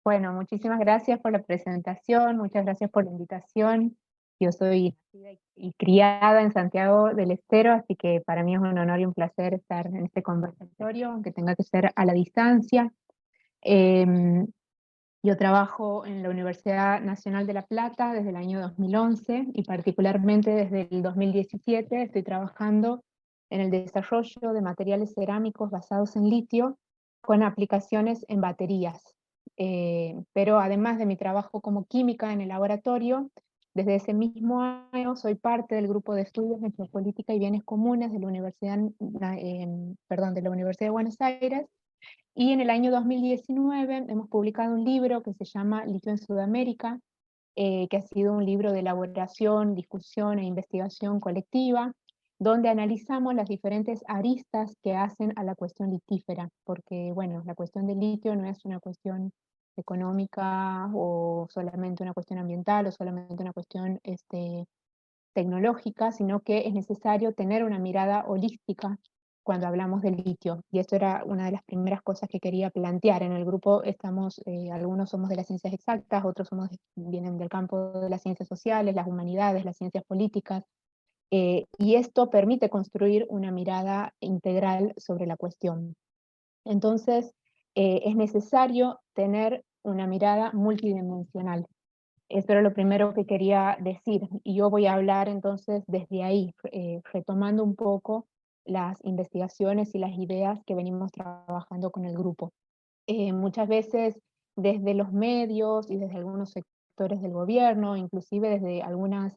Bueno, muchísimas gracias por la presentación, muchas gracias por la invitación. Yo soy nacida y criada en Santiago del Estero, así que para mí es un honor y un placer estar en este conversatorio, aunque tenga que ser a la distancia. Em, yo trabajo en la Universidad Nacional de La Plata desde el año 2011 y particularmente desde el 2017 estoy trabajando en el desarrollo de materiales cerámicos basados en litio con aplicaciones en baterías. Pero además de mi trabajo como química en el laboratorio, desde ese mismo año soy parte del grupo de estudios de geopolítica y bienes comunes de la de la Universidad de Buenos Aires, y en el año 2019 hemos publicado un libro que se llama Litio en Sudamérica, que ha sido un libro de elaboración, discusión e investigación colectiva, donde analizamos las diferentes aristas que hacen a la cuestión litífera, porque bueno, la cuestión del litio no es una cuestión económica o solamente una cuestión ambiental o solamente una cuestión tecnológica, sino que es necesario tener una mirada holística cuando hablamos del litio. Y esto era una de las primeras cosas que quería plantear. En el grupo estamos, algunos somos de las ciencias exactas, otros vienen del campo de las ciencias sociales, las humanidades, las ciencias políticas, y esto permite construir una mirada integral sobre la cuestión. Entonces, es necesario tener una mirada multidimensional. Esto era lo primero que quería decir, y yo voy a hablar entonces desde ahí, retomando un poco las investigaciones y las ideas que venimos trabajando con el grupo. Muchas veces desde los medios y desde algunos sectores del gobierno, inclusive desde algunas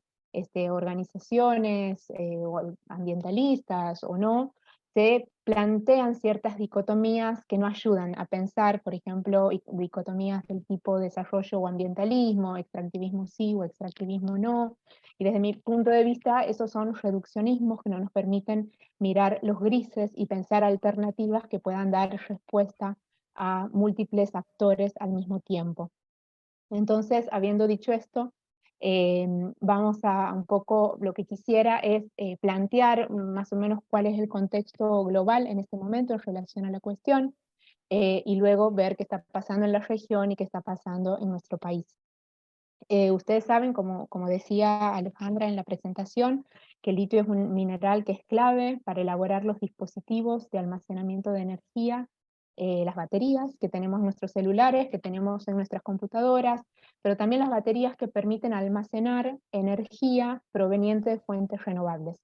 organizaciones o ambientalistas o no, se plantean ciertas dicotomías que no ayudan a pensar, por ejemplo, dicotomías del tipo desarrollo o ambientalismo, extractivismo sí o extractivismo no, y desde mi punto de vista esos son reduccionismos que no nos permiten mirar los grises y pensar alternativas que puedan dar respuesta a múltiples actores al mismo tiempo. Entonces, habiendo dicho esto, vamos a un poco, lo que quisiera es plantear más o menos cuál es el contexto global en este momento en relación a la cuestión, y luego ver qué está pasando en la región y qué está pasando en nuestro país. Ustedes saben, como decía Alejandra en la presentación, que el litio es un mineral que es clave para elaborar los dispositivos de almacenamiento de energía, las baterías que tenemos en nuestros celulares, que tenemos en nuestras computadoras, pero también las baterías que permiten almacenar energía proveniente de fuentes renovables.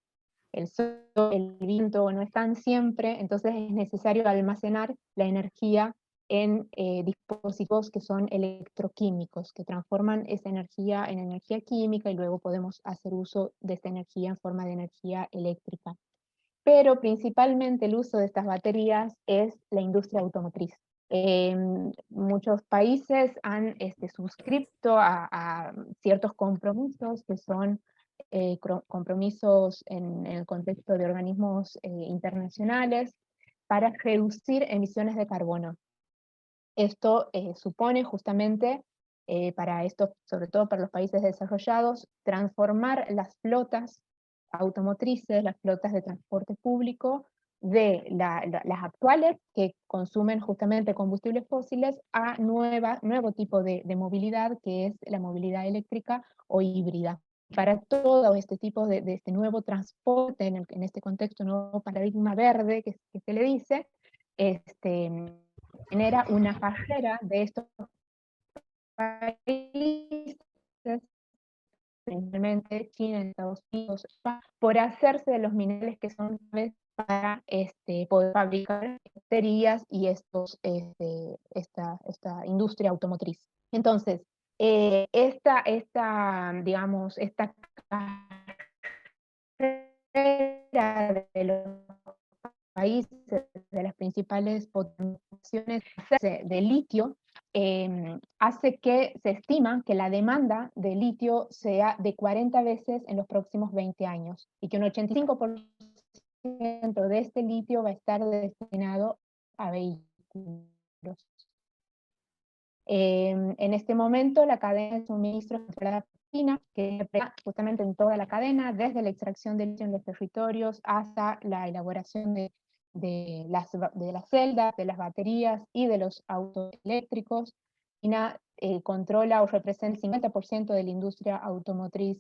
El sol, el viento no están siempre, entonces es necesario almacenar la energía en dispositivos que son electroquímicos, que transforman esa energía en energía química y luego podemos hacer uso de esta energía en forma de energía eléctrica. Pero principalmente el uso de estas baterías es la industria automotriz. Muchos países han suscrito a ciertos compromisos que son compromisos en el contexto de organismos internacionales para reducir emisiones de carbono. Esto supone justamente, para esto, sobre todo para los países desarrollados, transformar las flotas automotrices, las flotas de transporte público, de las actuales, que consumen justamente combustibles fósiles, a nuevo tipo de movilidad, que es la movilidad eléctrica o híbrida. Para todo este tipo de este nuevo transporte, en este contexto, nuevo paradigma verde que se le dice, este, genera una carrera de estos países, principalmente China, Estados Unidos, por hacerse de los minerales que son claves para poder fabricar baterías y esta industria automotriz. Entonces, digamos, esta carrera de los países, de las principales potenciaciones de litio, hace que se estima que la demanda de litio sea de 40 veces en los próximos 20 años, y que un 85% de este litio va a estar destinado a vehículos. En este momento la cadena de suministro de China, que está justamente en toda la cadena, desde la extracción de litio en los territorios hasta la elaboración de las celdas, de las baterías y de los autos eléctricos, Argentina controla o representa el 50% de la industria automotriz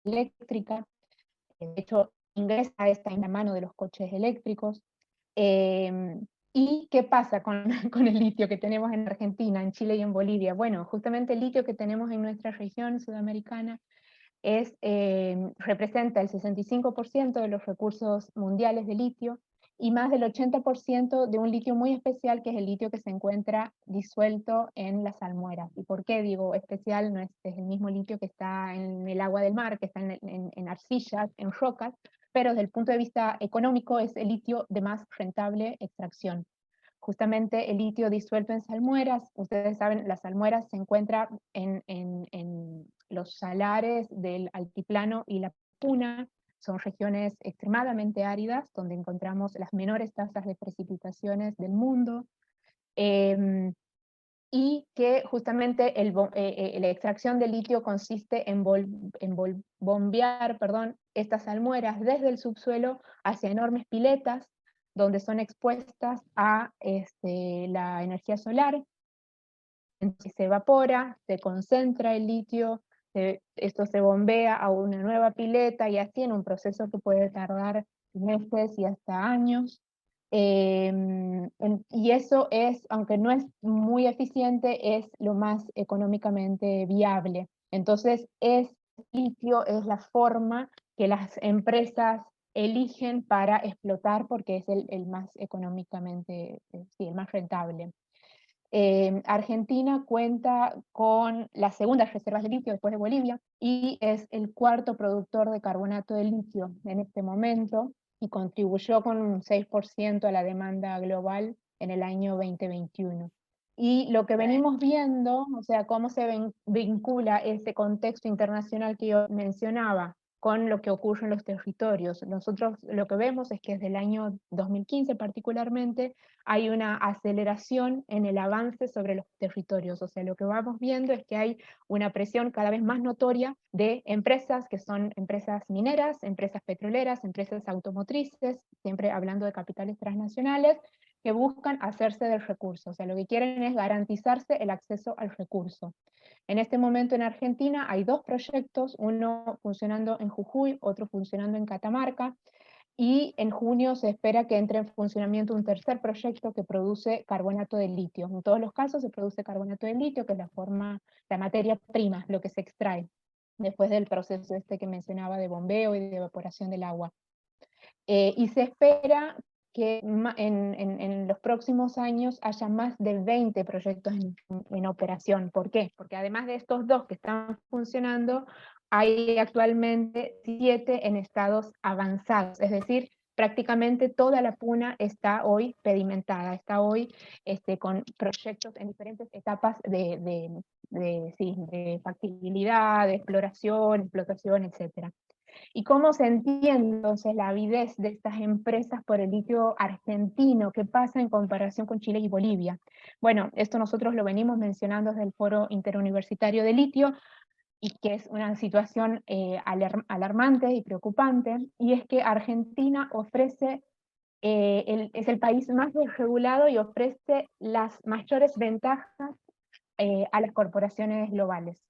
eléctrica. De hecho, ingresa esta en la mano de los coches eléctricos. ¿Y qué pasa con, con el litio que tenemos en Argentina, en Chile y en Bolivia? Bueno, justamente el litio que tenemos en nuestra región sudamericana representa el 65% de los recursos mundiales de litio y más del 80% de un litio muy especial, que es el litio que se encuentra disuelto en las salmueras. ¿Y por qué digo especial? No es el mismo litio que está en el agua del mar, que está en arcillas, en rocas, pero desde el punto de vista económico es el litio de más rentable extracción. Justamente el litio disuelto en salmueras, ustedes saben, las salmueras se encuentran en los salares del altiplano y la puna, son regiones extremadamente áridas, donde encontramos las menores tasas de precipitaciones del mundo, y que justamente la extracción de litio consiste en bombear, estas salmueras desde el subsuelo hacia enormes piletas, donde son expuestas a la energía solar. Entonces se evapora, se concentra el litio, esto se bombea a una nueva pileta, y así en un proceso que puede tardar meses y hasta años. Y eso es, aunque no es muy eficiente, es lo más económicamente viable. Entonces, litio es la forma que las empresas eligen para explotar, porque es el más económicamente, sí, el más rentable. Argentina cuenta con las segundas reservas de litio después de Bolivia, y es el cuarto productor de carbonato de litio en este momento, y contribuyó con un 6% a la demanda global en el año 2021. Y lo que venimos viendo, o sea, cómo se vincula ese contexto internacional que yo mencionaba con lo que ocurre en los territorios. Nosotros lo que vemos es que desde el año 2015 particularmente hay una aceleración en el avance sobre los territorios. O sea, lo que vamos viendo es que hay una presión cada vez más notoria de empresas que son empresas mineras, empresas petroleras, empresas automotrices, siempre hablando de capitales transnacionales, que buscan hacerse del recurso. O sea, lo que quieren es garantizarse el acceso al recurso. En este momento en Argentina hay dos proyectos, uno funcionando en Jujuy, otro funcionando en Catamarca, y en junio se espera que entre en funcionamiento un tercer proyecto que produce carbonato de litio. En todos los casos se produce carbonato de litio, que es la materia prima, lo que se extrae después del proceso que mencionaba de bombeo y de evaporación del agua. Y se espera que en los próximos años haya más de 20 proyectos en operación. ¿Por qué? Porque además de estos dos que están funcionando, hay actualmente 7 en estados avanzados, es decir, prácticamente toda la puna está hoy pedimentada, está hoy con proyectos en diferentes etapas de factibilidad, de exploración, explotación, etc. ¿Y cómo se entiende entonces la avidez de estas empresas por el litio argentino? ¿Qué pasa en comparación con Chile y Bolivia? Bueno, esto nosotros lo venimos mencionando desde el Foro Interuniversitario de Litio, y que es una situación alarmante y preocupante, y es que Argentina ofrece, es el país más desregulado y ofrece las mayores ventajas a las corporaciones globales.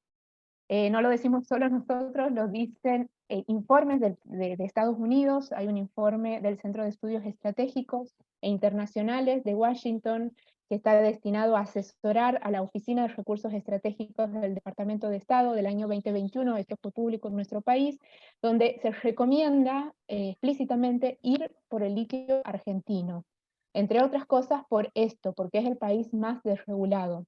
No lo decimos solo nosotros, lo dicen informes de Estados Unidos. Hay un informe del Centro de Estudios Estratégicos e Internacionales de Washington, que está destinado a asesorar a la Oficina de Recursos Estratégicos del Departamento de Estado del año 2021, esto fue público en nuestro país, donde se recomienda explícitamente ir por el litio argentino, entre otras cosas por esto, porque es el país más desregulado.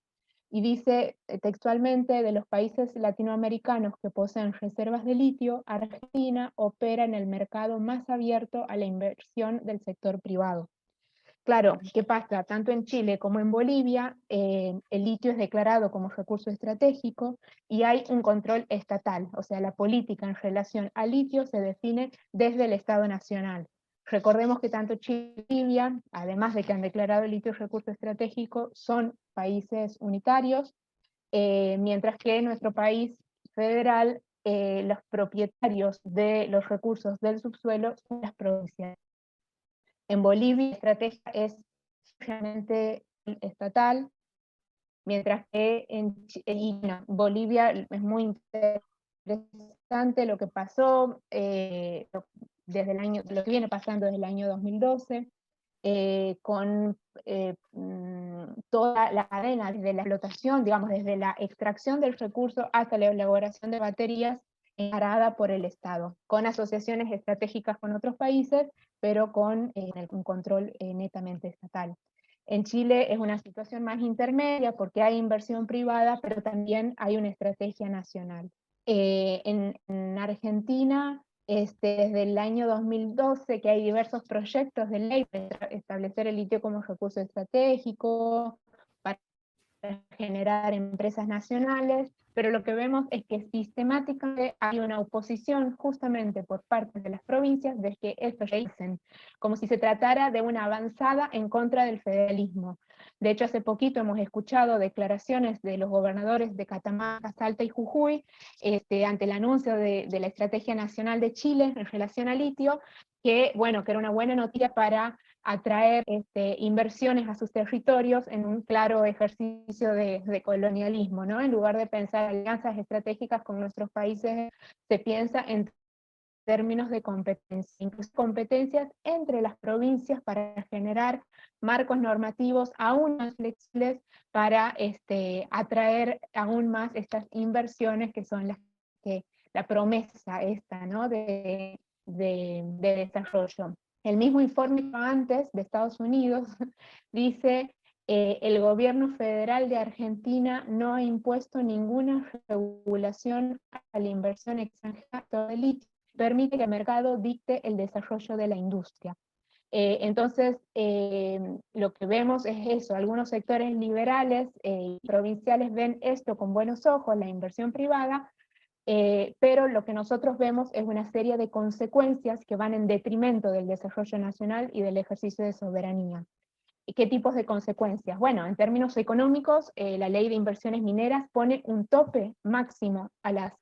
Y dice textualmente: de los países latinoamericanos que poseen reservas de litio, Argentina opera en el mercado más abierto a la inversión del sector privado. Claro, ¿qué pasa? Tanto en Chile como en Bolivia, el litio es declarado como recurso estratégico y hay un control estatal, o sea, la política en relación al litio se define desde el Estado Nacional. Recordemos que tanto Chile y Bolivia, además de que han declarado el litio recurso estratégico, son países unitarios, mientras que en nuestro país federal, los propietarios de los recursos del subsuelo son las provincias. En Bolivia la estrategia es realmente estatal, mientras que bueno, Bolivia es muy interesante lo que pasó desde lo que viene pasando desde el año 2012, con toda la cadena, desde la explotación, digamos, desde la extracción del recurso hasta la elaboración de baterías, encarada por el Estado, con asociaciones estratégicas con otros países, pero con un control netamente estatal. En Chile es una situación más intermedia porque hay inversión privada, pero también hay una estrategia nacional. En Argentina, desde el año 2012, que hay diversos proyectos de ley para establecer el litio como recurso estratégico, para generar empresas nacionales, pero lo que vemos es que sistemáticamente hay una oposición justamente por parte de las provincias de que esto se dicen, como si se tratara de una avanzada en contra del federalismo. De hecho, hace poquito hemos escuchado declaraciones de los gobernadores de Catamarca, Salta y Jujuy, ante el anuncio de la Estrategia Nacional de Chile en relación al litio, que, bueno, que era una buena noticia para atraer inversiones a sus territorios en un claro ejercicio de colonialismo, ¿no? En lugar de pensar alianzas estratégicas con nuestros países, se piensa en términos de competencia, incluso competencias entre las provincias para generar marcos normativos aún más flexibles para atraer aún más estas inversiones que son las que la promesa esta, ¿no? de desarrollo. El mismo informe antes de Estados Unidos dice el gobierno federal de Argentina no ha impuesto ninguna regulación a la inversión extranjera de litio, permite que el mercado dicte el desarrollo de la industria. Entonces, lo que vemos es eso, algunos sectores liberales y provinciales ven esto con buenos ojos, la inversión privada, pero lo que nosotros vemos es una serie de consecuencias que van en detrimento del desarrollo nacional y del ejercicio de soberanía. ¿Qué tipos de consecuencias? Bueno, en términos económicos, la ley de inversiones mineras pone un tope máximo a a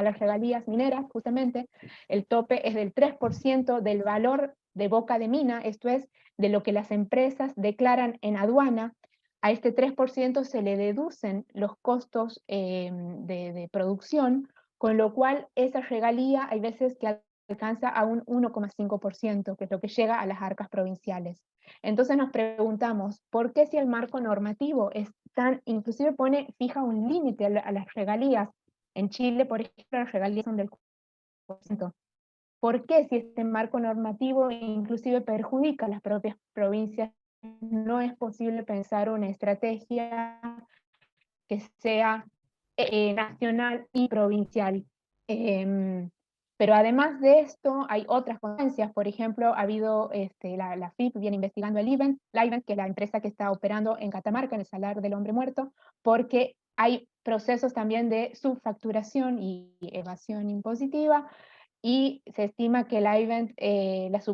las regalías mineras, justamente. El tope es del 3% del valor de boca de mina, esto es, de lo que las empresas declaran en aduana. A este 3% se le deducen los costos de producción, con lo cual esa regalía hay veces que alcanza a un 1,5%, que es lo que llega a las arcas provinciales. Entonces nos preguntamos, ¿por qué si el marco normativo es tan, inclusive fija un límite a las regalías? En Chile, por ejemplo, las regalías son del 4%. ¿Por qué si este marco normativo inclusive perjudica a las propias provincias, no es posible pensar una estrategia que sea nacional y provincial? Pero además de esto, hay otras consecuencias. Por ejemplo, ha habido, la FIP viene investigando el Livent, que es la empresa que está operando en Catamarca, en el Salar del Hombre Muerto, porque hay procesos también de subfacturación y evasión impositiva, y se estima que las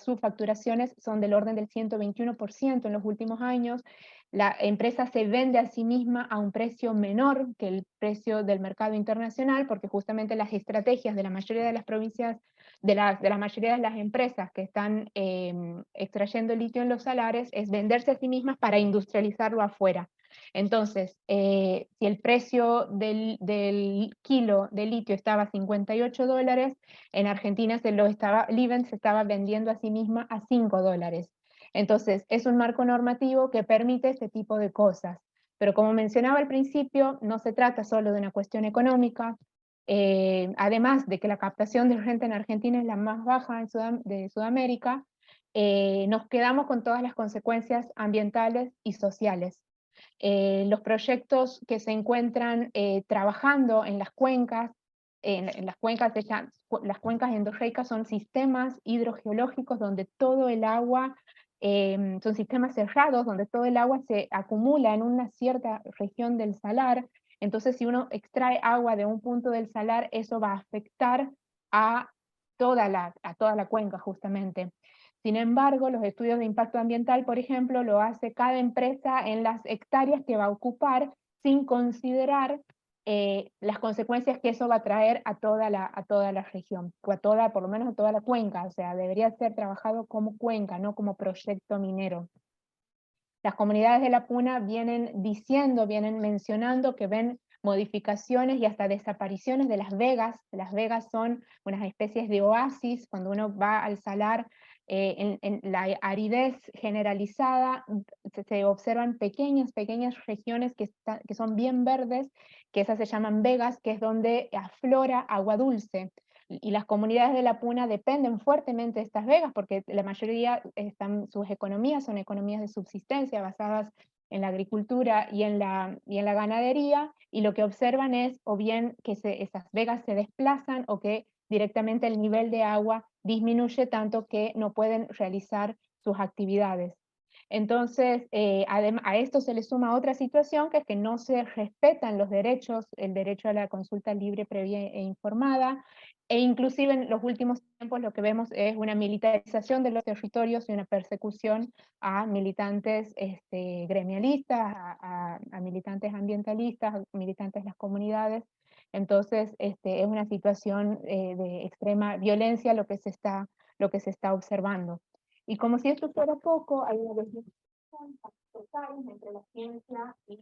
subfacturaciones son del orden del 121% en los últimos años. La empresa se vende a sí misma a un precio menor que el precio del mercado internacional, porque justamente las estrategias de la mayoría de las provincias, de la mayoría de las empresas que están extrayendo litio en los salares, es venderse a sí mismas para industrializarlo afuera. Entonces, si el precio del kilo de litio estaba a $58, en Argentina Livent se estaba vendiendo a sí misma a $5. Entonces, es un marco normativo que permite este tipo de cosas. Pero como mencionaba al principio, no se trata solo de una cuestión económica. Además de que la captación de renta en Argentina es la más baja de Sudamérica, nos quedamos con todas las consecuencias ambientales y sociales. Los proyectos que se encuentran trabajando en las cuencas, las cuencas endorreicas son sistemas hidrogeológicos donde todo el agua, son sistemas cerrados donde todo el agua se acumula en una cierta región del salar. Entonces, si uno extrae agua de un punto del salar, eso va a afectar a a toda la cuenca justamente. Sin embargo, los estudios de impacto ambiental, por ejemplo, lo hace cada empresa en las hectáreas que va a ocupar, sin considerar las consecuencias que eso va a traer a toda la región, o por lo menos a toda la cuenca. O sea, debería ser trabajado como cuenca, no como proyecto minero. las comunidades de la puna vienen diciendo, vienen mencionando que ven modificaciones y hasta desapariciones de las vegas. Las vegas son unas especies de oasis, cuando uno va al salar, en la aridez generalizada, se observan pequeñas regiones que son bien verdes, que esas se llaman vegas, que es donde aflora agua dulce. Y las comunidades de la puna dependen fuertemente de estas vegas, porque la mayoría sus economías son economías de subsistencia basadas en la agricultura y en la ganadería, y lo que observan es o bien que esas vegas se desplazan o que directamente el nivel de agua disminuye tanto que no pueden realizar sus actividades. Entonces, a esto se le suma otra situación, que es que no se respetan los derechos, el derecho a la consulta libre, previa e informada, e inclusive en los últimos tiempos lo que vemos es una militarización de los territorios y una persecución a militantes gremialistas, a militantes ambientalistas, a militantes de las comunidades. Entonces, es una situación de extrema violencia lo que se está observando. Y como si esto fuera poco, hay una desvinculación total entre la ciencia y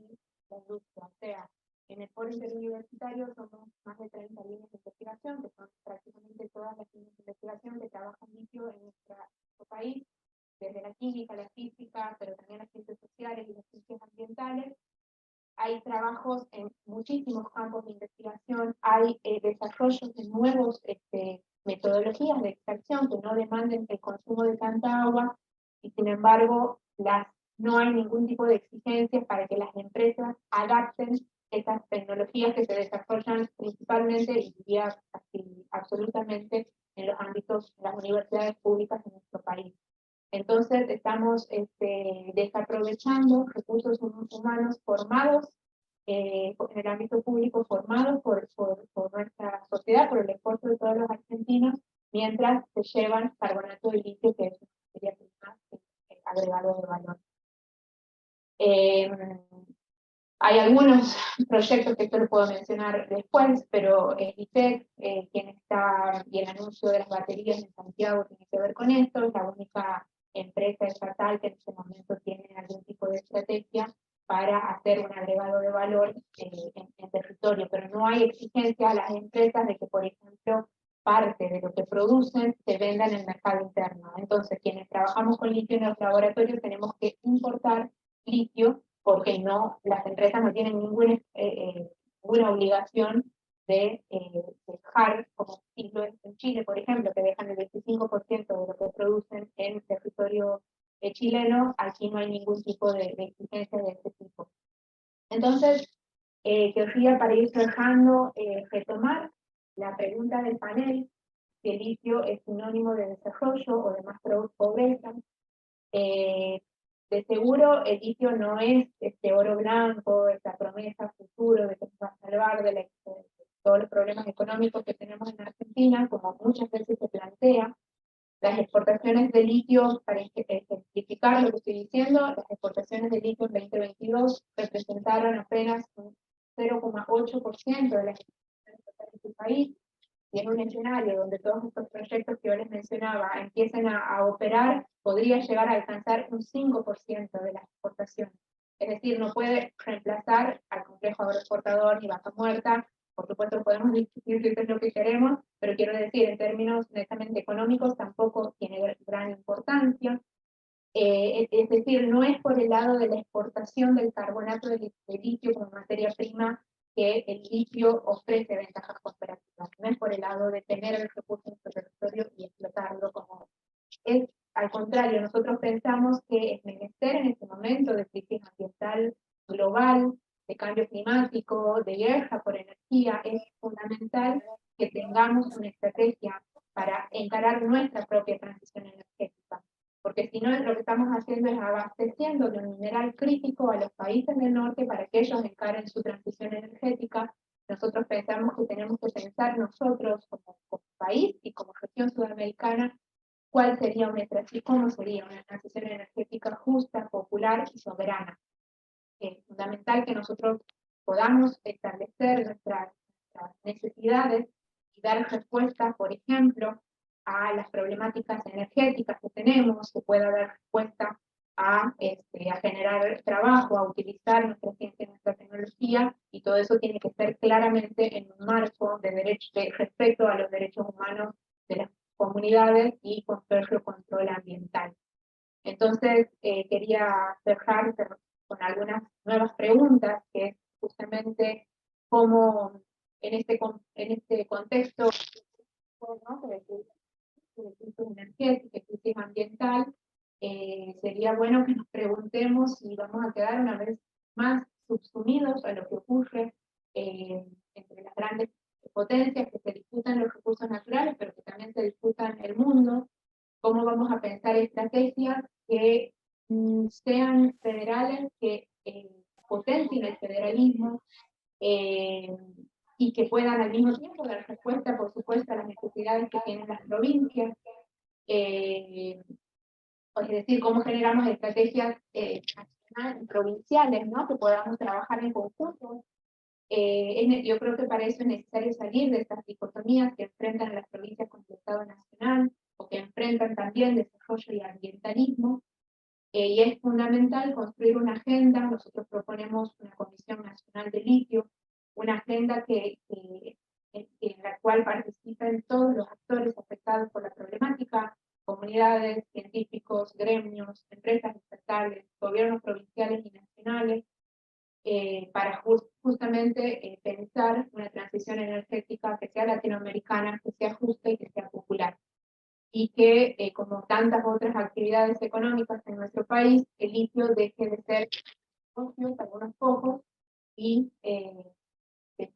la industria. O sea, en el foro interuniversitario somos más de 30 líneas de investigación, que son prácticamente todas las líneas de investigación que trabajan litio en nuestro país, desde la química, la física, pero también las ciencias sociales y las ciencias ambientales. Hay trabajos en muchísimos campos de investigación, hay desarrollos de nuevos metodologías de extracción que no demanden el consumo de tanta agua, y sin embargo no hay ningún tipo de exigencias para que las empresas adapten esas tecnologías que se desarrollan principalmente y diría absolutamente en los ámbitos de las universidades públicas de nuestro país. Entonces estamos desaprovechando recursos humanos formados en el ámbito público, formados por nuestra sociedad, por el esfuerzo de todos los argentinos, mientras se llevan carbonato de litio, que es una materia prima agregado de valor. Hay algunos proyectos que esto lo puedo mencionar después, pero ITEC, quien está, y el anuncio de las baterías en Santiago tiene que ver con esto, es la única empresa estatal que en este momento tiene algún tipo de estrategia para hacer un agregado de valor en territorio, pero no hay exigencia a las empresas de que, por ejemplo, parte de lo que producen se venda en el mercado interno. Entonces, quienes trabajamos con litio en los laboratorios tenemos que importar litio, porque las empresas no tienen ninguna obligación de dejar, como en Chile, por ejemplo, que dejan el 25% de lo que producen en territorio chileno. Aquí no hay ningún tipo de exigencia de este tipo. Entonces, querría, para ir cerrando, retomar la pregunta del panel, si el litio es sinónimo de desarrollo o de más pobreza. De seguro el litio no es este oro blanco, esta promesa futuro de que nos va a salvar de todos los problemas económicos que tenemos en Argentina, como muchas veces se plantea. Las exportaciones de litio, para ejemplificar lo que estoy diciendo, las exportaciones de litio en 2022 representaron apenas un 0,8% de las exportaciones totales del país, y en un escenario donde todos estos proyectos que yo les mencionaba empiecen a operar, podría llegar a alcanzar un 5% de las exportaciones. Es decir, no puede reemplazar al complejo agroexportador ni vaca muerta. Por supuesto, podemos discutir si eso es lo que queremos, pero quiero decir, en términos netamente económicos, tampoco tiene gran importancia. Es decir, no es por el lado de la exportación del carbonato de litio como materia prima que el litio ofrece ventajas comparativas, no es por el lado de tener el recurso en nuestro territorio y explotarlo como es. Al contrario, nosotros pensamos que es menester en este momento de crisis ambiental global, de cambio climático, de guerra por energía, es fundamental que tengamos una estrategia para encarar nuestra propia transición energética, porque si no, lo que estamos haciendo es abasteciendo de un mineral crítico a los países del norte para que ellos encaren su transición energética. Nosotros pensamos que tenemos que pensar nosotros como país y como región sudamericana cuál sería cómo sería una transición energética justa, popular y soberana. Es fundamental que nosotros podamos establecer nuestras necesidades y dar respuesta, por ejemplo, a las problemáticas energéticas que tenemos, que pueda dar respuesta a generar trabajo, a utilizar nuestra ciencia y nuestra tecnología, y todo eso tiene que ser claramente en un marco de respeto a los derechos humanos de las comunidades y con férreo control ambiental. Entonces, quería cerrar con algunas nuevas preguntas, que es justamente cómo en este contexto, ¿no?, de crisis energética, crisis ambiental, sería bueno que nos preguntemos si vamos a quedar una vez más subsumidos a lo que ocurre entre las grandes potencias que se disputan los recursos naturales, pero que también se disputan el mundo. Cómo vamos a pensar estrategias que sean federales, que potencien el federalismo, y que puedan al mismo tiempo dar respuesta, por supuesto, a las necesidades que tienen las provincias. Es decir, cómo generamos estrategias provinciales, ¿no?, que podamos trabajar en conjunto. Yo creo que para eso es necesario salir de estas dicotomías que enfrentan a las provincias con el Estado Nacional, o que enfrentan también desarrollo y ambientalismo. Y es fundamental construir una agenda. Nosotros proponemos una Comisión Nacional de Litio, una agenda en la cual participen todos los actores afectados por la problemática: comunidades, científicos, gremios, empresas estatales, gobiernos provinciales y nacionales, para justamente pensar una transición energética que sea latinoamericana, que sea justa y que sea popular. Y que, como tantas otras actividades económicas en nuestro país, el litio deje de ser negocios, algunos pocos, y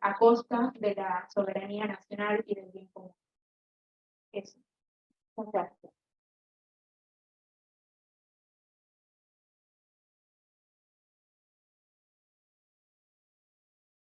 a costa de la soberanía nacional y del bien común. Eso. Muchas gracias.